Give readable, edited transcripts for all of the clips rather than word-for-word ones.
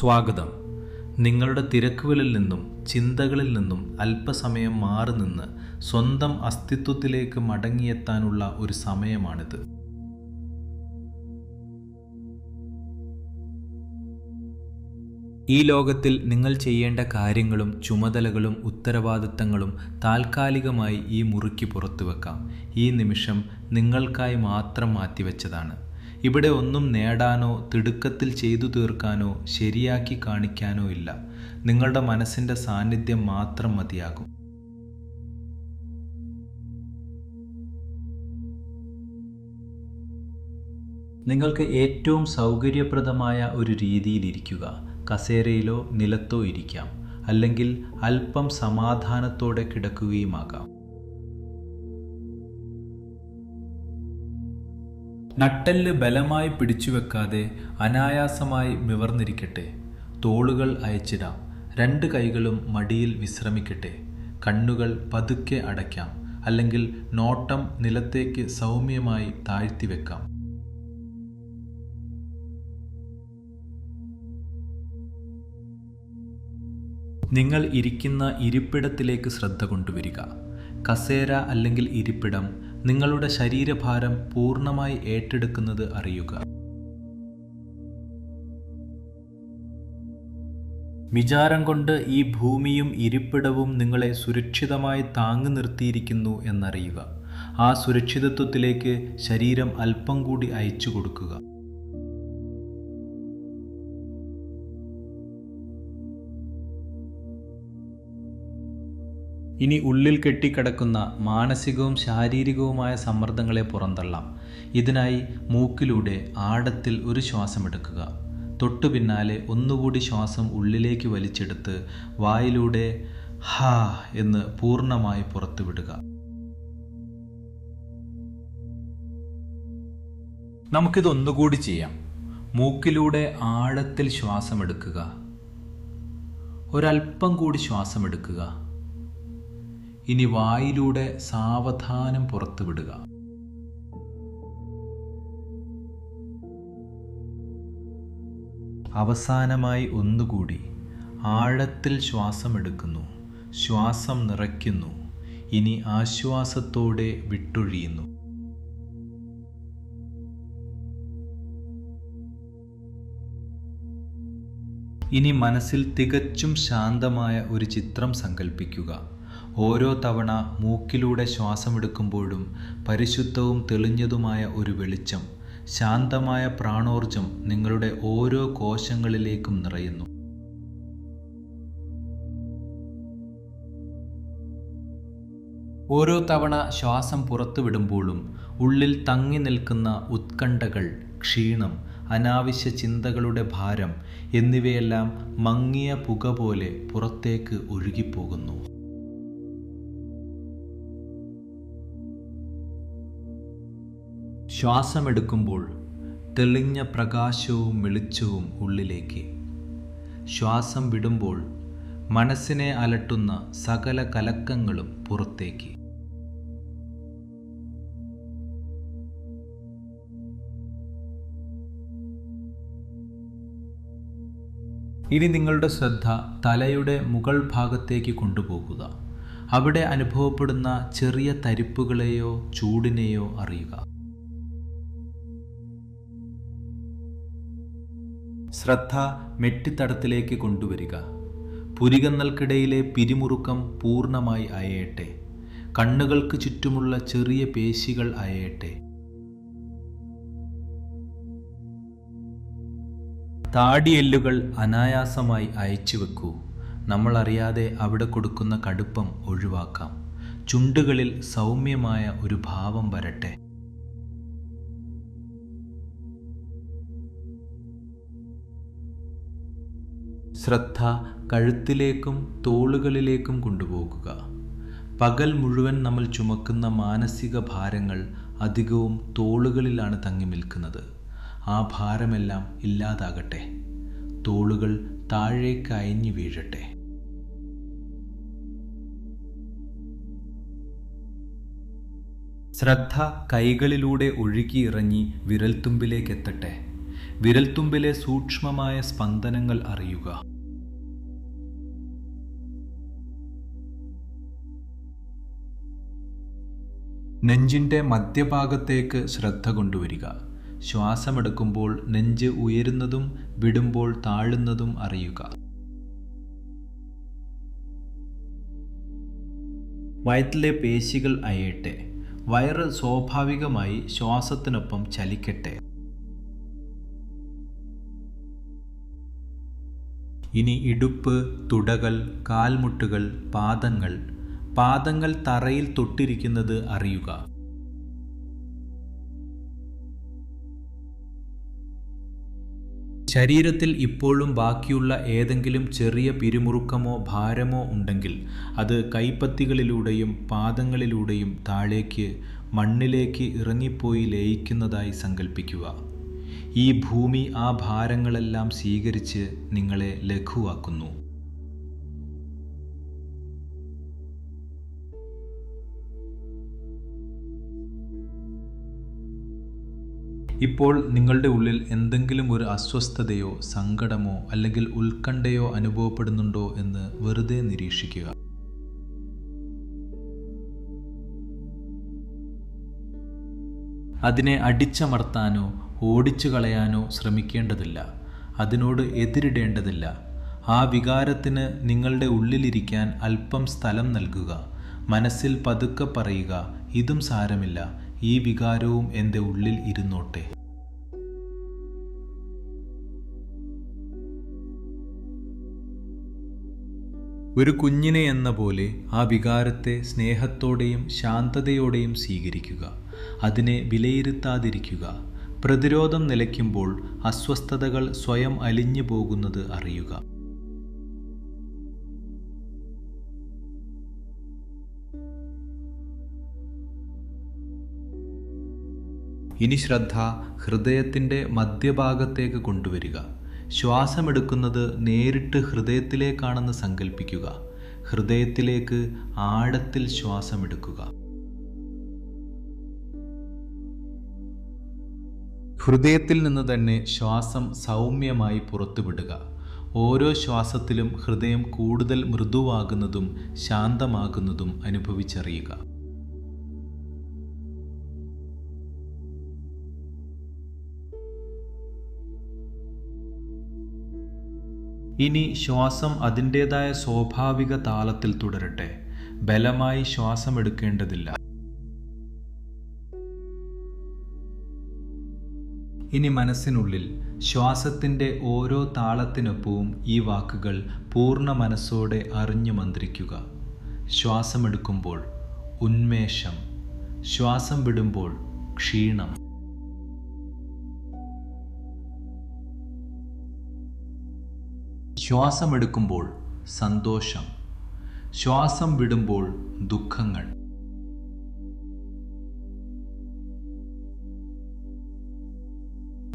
സ്വാഗതം. നിങ്ങളുടെ തിരക്കുകളിൽ നിന്നും ചിന്തകളിൽ നിന്നും അല്പസമയം മാറി നിന്ന് സ്വന്തം അസ്തിത്വത്തിലേക്ക് മടങ്ങിയെത്താനുള്ള ഒരു സമയമാണിത്. ഈ ലോകത്തിൽ നിങ്ങൾ ചെയ്യേണ്ട കാര്യങ്ങളും ചുമതലകളും ഉത്തരവാദിത്തങ്ങളും താൽക്കാലികമായി ഈ മുറിക്ക് പുറത്തു വെക്കാം. ഈ നിമിഷം നിങ്ങൾക്കായി മാത്രം മാറ്റിവെച്ചതാണ്. ഇവിടെ ഒന്നും നേടാനോ തിടുക്കത്തിൽ ചെയ്തു തീർക്കാനോ ശരിയാക്കി കാണിക്കാനോ ഇല്ല. നിങ്ങളുടെ മനസ്സിൻ്റെ സാന്നിധ്യം മാത്രം മതിയാകും. നിങ്ങൾക്ക് ഏറ്റവും സൗകര്യപ്രദമായ ഒരു രീതിയിലിരിക്കുക. കസേരയിലോ നിലത്തോ ഇരിക്കാം, അല്ലെങ്കിൽ അല്പം സമാധാനത്തോടെ കിടക്കുകയുമാകാം. നട്ടെല്ല് ബലമായി പിടിച്ചുവെക്കാതെ അനായാസമായി നിവർന്നിരിക്കട്ടെ. തോളുകൾ അയച്ചിടാം. രണ്ട് കൈകളും മടിയിൽ വിശ്രമിക്കട്ടെ. കണ്ണുകൾ പതുക്കെ അടയ്ക്കാം, അല്ലെങ്കിൽ നോട്ടം നിലത്തേക്ക് സൗമ്യമായി താഴ്ത്തിവെക്കാം. നിങ്ങൾ ഇരിക്കുന്ന ഇരിപ്പിടത്തിലേക്ക് ശ്രദ്ധ കൊണ്ടുവരിക. കസേര അല്ലെങ്കിൽ ഇരിപ്പിടം നിങ്ങളുടെ ശരീരഭാരം പൂർണ്ണമായി ഏറ്റെടുക്കുന്നത് അറിയുക. വിചാരം കൊണ്ട് ഈ ഭൂമിയും ഇരിപ്പിടവും നിങ്ങളെ സുരക്ഷിതമായി താങ്ങി നിർത്തിയിരിക്കുന്നു എന്നറിയുക. ആ സുരക്ഷിതത്വത്തിലേക്ക് ശരീരം അല്പം കൂടി അയച്ചു കൊടുക്കുക. ഇനി ഉള്ളിൽ കെട്ടിക്കിടക്കുന്ന മാനസികവും ശാരീരികവുമായ സമ്മർദ്ദങ്ങളെ പുറന്തള്ളാം. ഇതിനായി മൂക്കിലൂടെ ആഴത്തിൽ ഒരു ശ്വാസമെടുക്കുക. തൊട്ടു പിന്നാലെ ഒന്നുകൂടി ശ്വാസം ഉള്ളിലേക്ക് വലിച്ചെടുത്ത് വായിലൂടെ ഹാ എന്ന് പൂർണ്ണമായി പുറത്തുവിടുക. നമുക്കിതൊന്നുകൂടി ചെയ്യാം. മൂക്കിലൂടെ ആഴത്തിൽ ശ്വാസമെടുക്കുക. ഒരല്പം കൂടി ശ്വാസമെടുക്കുക. ഇനി വായിലൂടെ സാവധാനം പുറത്തുവിടുക. അവസാനമായി ഒന്നുകൂടി ആഴത്തിൽ ശ്വാസമെടുക്കുന്നു. ശ്വാസം നിറയ്ക്കുന്നു. ഇനി ആശ്വാസത്തോടെ വിട്ടൊഴിയുന്നു. ഇനി മനസ്സിൽ തികച്ചും ശാന്തമായ ഒരു ചിത്രം സങ്കല്പിക്കുക. ഓരോ തവണ മൂക്കിലൂടെ ശ്വാസമെടുക്കുമ്പോഴും പരിശുദ്ധവും തെളിഞ്ഞതുമായ ഒരു വെളിച്ചം, ശാന്തമായ പ്രാണോർജം നിങ്ങളുടെ ഓരോ കോശങ്ങളിലേക്കും നിറയുന്നു. ഓരോ തവണ ശ്വാസം പുറത്തുവിടുമ്പോഴും ഉള്ളിൽ തങ്ങി നിൽക്കുന്ന ഉത്കണ്ഠകൾ, ക്ഷീണം, അനാവശ്യ ചിന്തകളുടെ ഭാരം എന്നിവയെല്ലാം മങ്ങിയ പുക പോലെ പുറത്തേക്ക് ഒഴുകിപ്പോകുന്നു. ശ്വാസമെടുക്കുമ്പോൾ തെളിഞ്ഞ പ്രകാശവും വെളിച്ചവും ഉള്ളിലേക്ക്. ശ്വാസം വിടുമ്പോൾ മനസ്സിനെ അലട്ടുന്ന സകല കലക്കങ്ങളും പുറത്തേക്ക്. ഇനി നിങ്ങളുടെ ശ്രദ്ധ തലയുടെ മുകൾ ഭാഗത്തേക്ക് കൊണ്ടുപോകുക. അവിടെ അനുഭവപ്പെടുന്ന ചെറിയ തരിപ്പുകളെയോ ചൂടിനെയോ അറിയുക. ശ്രദ്ധ മെറ്റിത്തടത്തിലേക്ക് കൊണ്ടുവരിക. പുരികങ്ങൾക്കിടയിലെ പിരിമുറുക്കം പൂർണ്ണമായി അയയട്ടെ. കണ്ണുകൾക്ക് ചുറ്റുമുള്ള ചെറിയ പേശികൾ അയയട്ടെ. താടിയെല്ലുകൾ അനായാസമായി അയച്ചു വെക്കൂ. നമ്മൾ അറിയാതെ അവിടെ കൊടുക്കുന്ന കടുപ്പം ഒഴിവാക്കാം. ചുണ്ടുകളിൽ സൗമ്യമായ ഒരു ഭാവം വരട്ടെ. ശ്രദ്ധ കഴുത്തിലേക്കും തോളുകളിലേക്കും കൊണ്ടുപോകുക. പകൽ മുഴുവൻ നമ്മൾ ചുമക്കുന്ന മാനസിക ഭാരങ്ങൾ അധികവും തോളുകളിലാണ് തങ്ങി നിൽക്കുന്നത്. ആ ഭാരമെല്ലാം ഇല്ലാതാകട്ടെ. തോളുകൾ താഴേക്ക് അയഞ്ഞു വീഴട്ടെ. ശ്രദ്ധ കൈകളിലൂടെ ഒഴുകിയിറങ്ങി വിരൽത്തുമ്പിലേക്കെത്തട്ടെ. വിരൽത്തുമ്പിലെ സൂക്ഷ്മമായ സ്പന്ദനങ്ങൾ അറിയുക. നെഞ്ചിൻ്റെ മധ്യഭാഗത്തേക്ക് ശ്രദ്ധ കൊണ്ടുവരിക. ശ്വാസമെടുക്കുമ്പോൾ നെഞ്ച് ഉയരുന്നതും വിടുമ്പോൾ താഴുന്നതും അറിയുക. വയറ്റിലെ പേശികൾ അയയട്ടെ. വയറ് സ്വാഭാവികമായി ശ്വാസത്തിനൊപ്പം ചലിക്കട്ടെ. ഇനി ഇടുപ്പ്, തുടകൾ, കാൽമുട്ടുകൾ, പാദങ്ങൾ തറയിൽ തൊട്ടിരിക്കുന്നത് അറിയുക. ശരീരത്തിൽ ഇപ്പോഴും ബാക്കിയുള്ള ഏതെങ്കിലും ചെറിയ പിരിമുറുക്കമോ ഭാരമോ ഉണ്ടെങ്കിൽ അത് കൈപ്പത്തികളിലൂടെയും പാദങ്ങളിലൂടെയും താഴേക്ക് മണ്ണിലേക്ക് ഇറങ്ങിപ്പോയി ലയിക്കുന്നതായി സങ്കല്പിക്കുക. ഈ ഭൂമി ആ ഭാരങ്ങളെല്ലാം സ്വീകരിച്ച് നിങ്ങളെ ലഘുവാക്കുന്നു. ഇപ്പോൾ നിങ്ങളുടെ ഉള്ളിൽ എന്തെങ്കിലും ഒരു അസ്വസ്ഥതയോ സങ്കടമോ അല്ലെങ്കിൽ ഉത്കണ്ഠയോ അനുഭവപ്പെടുന്നുണ്ടോ എന്ന് വെറുതെ നിരീക്ഷിക്കുക. അതിനെ അടിച്ചമർത്താനോ ഓടിച്ചു കളയാനോ ശ്രമിക്കേണ്ടതില്ല. അതിനോട് എതിരിടേണ്ടതില്ല. ആ വികാരത്തിന് നിങ്ങളുടെ ഉള്ളിലിരിക്കാൻ അല്പം സ്ഥലം നൽകുക. മനസ്സിൽ പതുക്കെ പറയുക, ഇതും സാരമില്ല, ഈ വികാരവും എൻ്റെ ഉള്ളിൽ ഇരുന്നോട്ടെ. ഒരു കുഞ്ഞിനെ എന്ന പോലെ ആ വികാരത്തെ സ്നേഹത്തോടെയും ശാന്തതയോടെയും സ്വീകരിക്കുക. അതിനെ വിലയിരുത്താതിരിക്കുക. പ്രതിരോധം നിലയ്ക്കുമ്പോൾ അസ്വസ്ഥതകൾ സ്വയം അലിഞ്ഞു പോകുന്നത് അറിയുക. ഇനി ശ്രദ്ധ ഹൃദയത്തിൻ്റെ മധ്യഭാഗത്തേക്ക് കൊണ്ടുവരിക. ശ്വാസമെടുക്കുന്നത് നേരിട്ട് ഹൃദയത്തിലേക്കാണെന്ന് സങ്കല്പിക്കുക. ഹൃദയത്തിലേക്ക് ആഴത്തിൽ ശ്വാസമെടുക്കുക. ഹൃദയത്തിൽ നിന്ന് തന്നെ ശ്വാസം സൗമ്യമായി പുറത്തുവിടുക. ഓരോ ശ്വാസത്തിലും ഹൃദയം കൂടുതൽ മൃദുവാകുന്നതും ശാന്തമാകുന്നതും അനുഭവിച്ചറിയുക. ഇനി ശ്വാസം അതിൻ്റേതായ സ്വാഭാവിക താളത്തിൽ തുടരട്ടെ. ബലമായി ശ്വാസമെടുക്കേണ്ടതില്ല. ഇനി മനസ്സിനുള്ളിൽ ശ്വാസത്തിൻ്റെ ഓരോ താളത്തിനൊപ്പവും ഈ വാക്കുകൾ പൂർണ്ണ മനസ്സോടെ അറിഞ്ഞു മന്ത്രിക്കുക. ശ്വാസമെടുക്കുമ്പോൾ ഉന്മേഷം, ശ്വാസം വിടുമ്പോൾ ക്ഷീണം. ശ്വാസമെടുക്കുമ്പോൾ സന്തോഷം, ശ്വാസം വിടുമ്പോൾ ദുഃഖങ്ങൾ.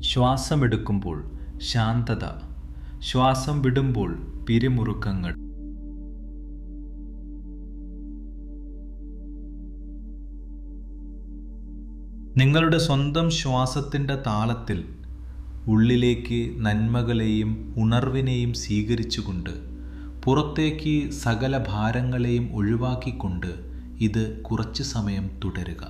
ശ്വാസമെടുക്കുമ്പോൾ ശാന്തത, ശ്വാസം വിടുമ്പോൾ പിരിമുറുക്കങ്ങൾ. നിങ്ങളുടെ സ്വന്തം ശ്വാസത്തിൻ്റെ താളത്തിൽ ഉള്ളിലേക്ക് നന്മകളെയും ഉണർവിനെയും സ്വീകരിച്ചുകൊണ്ട് പുറത്തേക്ക് സകല ഭാരങ്ങളെയും ഒഴിവാക്കിക്കൊണ്ട് ഇത് കുറച്ചു സമയം തുടരുക.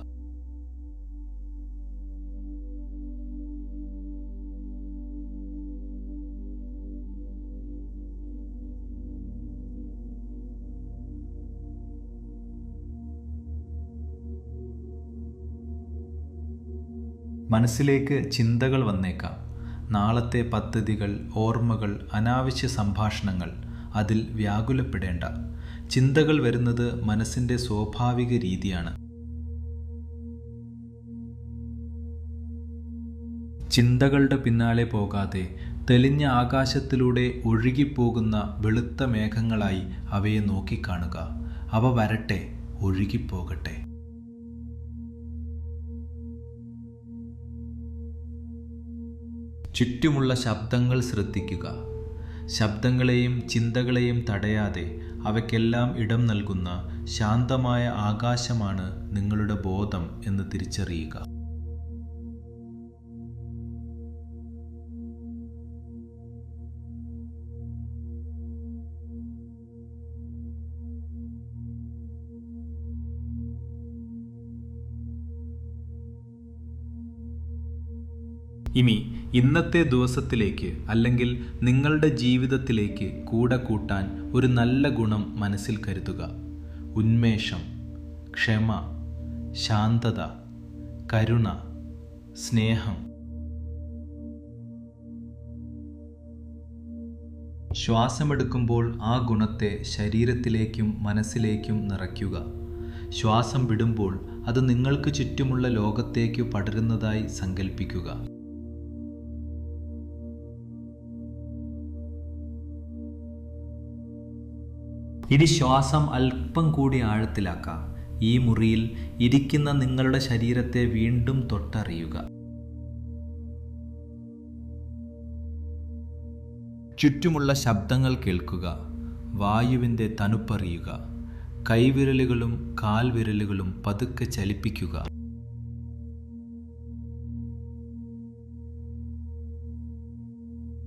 മനസ്സിലേക്ക് ചിന്തകൾ വന്നേക്കാം. നാളത്തെ പദ്ധതികൾ, ഓർമ്മകൾ, അനാവശ്യ സംഭാഷണങ്ങൾ. അതിൽ വ്യാകുലപ്പെടേണ്ട. ചിന്തകൾ വരുന്നത് മനസ്സിൻ്റെ സ്വാഭാവിക രീതിയാണ്. ചിന്തകളുടെ പിന്നാലെ പോകാതെ തെളിഞ്ഞ ആകാശത്തിലൂടെ ഒഴുകിപ്പോകുന്ന വെളുത്ത മേഘങ്ങളായി അവയെ നോക്കിക്കാണുക. അവ വരട്ടെ, ഒഴുകിപ്പോകട്ടെ. ചുറ്റുമുള്ള ശബ്ദങ്ങൾ ശ്രദ്ധിക്കുക. ശബ്ദങ്ങളെയും ചിന്തകളെയും തടയാതെ അവയ്ക്കെല്ലാം ഇടം നൽകുന്ന ശാന്തമായ ആകാശമാണ് നിങ്ങളുടെ ബോധം എന്ന് തിരിച്ചറിയുക. ഇനി ഇന്നത്തെ ദിവസത്തിലേക്ക് അല്ലെങ്കിൽ നിങ്ങളുടെ ജീവിതത്തിലേക്ക് കൂടെ കൂട്ടാൻ ഒരു നല്ല ഗുണം മനസ്സിൽ കരുതുക. ഉന്മേഷം, ക്ഷമ, ശാന്തത, കരുണ, സ്നേഹം. ശ്വാസമെടുക്കുമ്പോൾ ആ ഗുണത്തെ ശരീരത്തിലേക്കും മനസ്സിലേക്കും നിറയ്ക്കുക. ശ്വാസം വിടുമ്പോൾ അത് നിങ്ങൾക്ക് ചുറ്റുമുള്ള ലോകത്തേക്ക് പടരുന്നതായി സങ്കൽപ്പിക്കുക. ഇനി ശ്വാസം അല്പം കൂടി ആഴത്തിലാക്കാം. ഈ മുറിയിൽ ഇരിക്കുന്ന നിങ്ങളുടെ ശരീരത്തെ വീണ്ടും തൊട്ടറിയുക. ചുറ്റുമുള്ള ശബ്ദങ്ങൾ കേൾക്കുക. വായുവിൻ്റെ തണുപ്പറിയുക. കൈവിരലുകളും കാൽവിരലുകളും പതുക്കെ ചലിപ്പിക്കുക.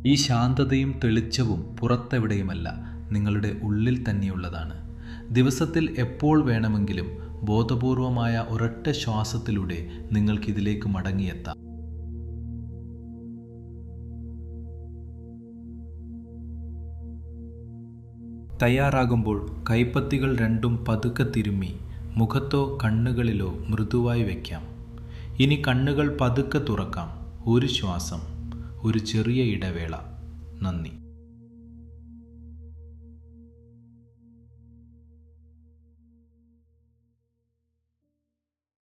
ഈ ശാന്തതയും തെളിച്ചവും പുറത്തെവിടെയുമല്ല, നിങ്ങളുടെ ഉള്ളിൽ തന്നെയുള്ളതാണ്. ദിവസത്തിൽ എപ്പോൾ വേണമെങ്കിലും ബോധപൂർവമായ ഒരൊറ്റ ശ്വാസത്തിലൂടെ നിങ്ങൾക്കിതിലേക്ക് മടങ്ങിയെത്താം. തയ്യാറാകുമ്പോൾ കൈപ്പത്തികൾ രണ്ടും പതുക്കെ തിരുമ്മി മുഖത്തോ കണ്ണുകളിലോ മൃദുവായി വയ്ക്കാം. ഇനി കണ്ണുകൾ പതുക്കെ തുറക്കാം. ഒരു ശ്വാസം, ഒരു ചെറിയ ഇടവേള. നന്ദി.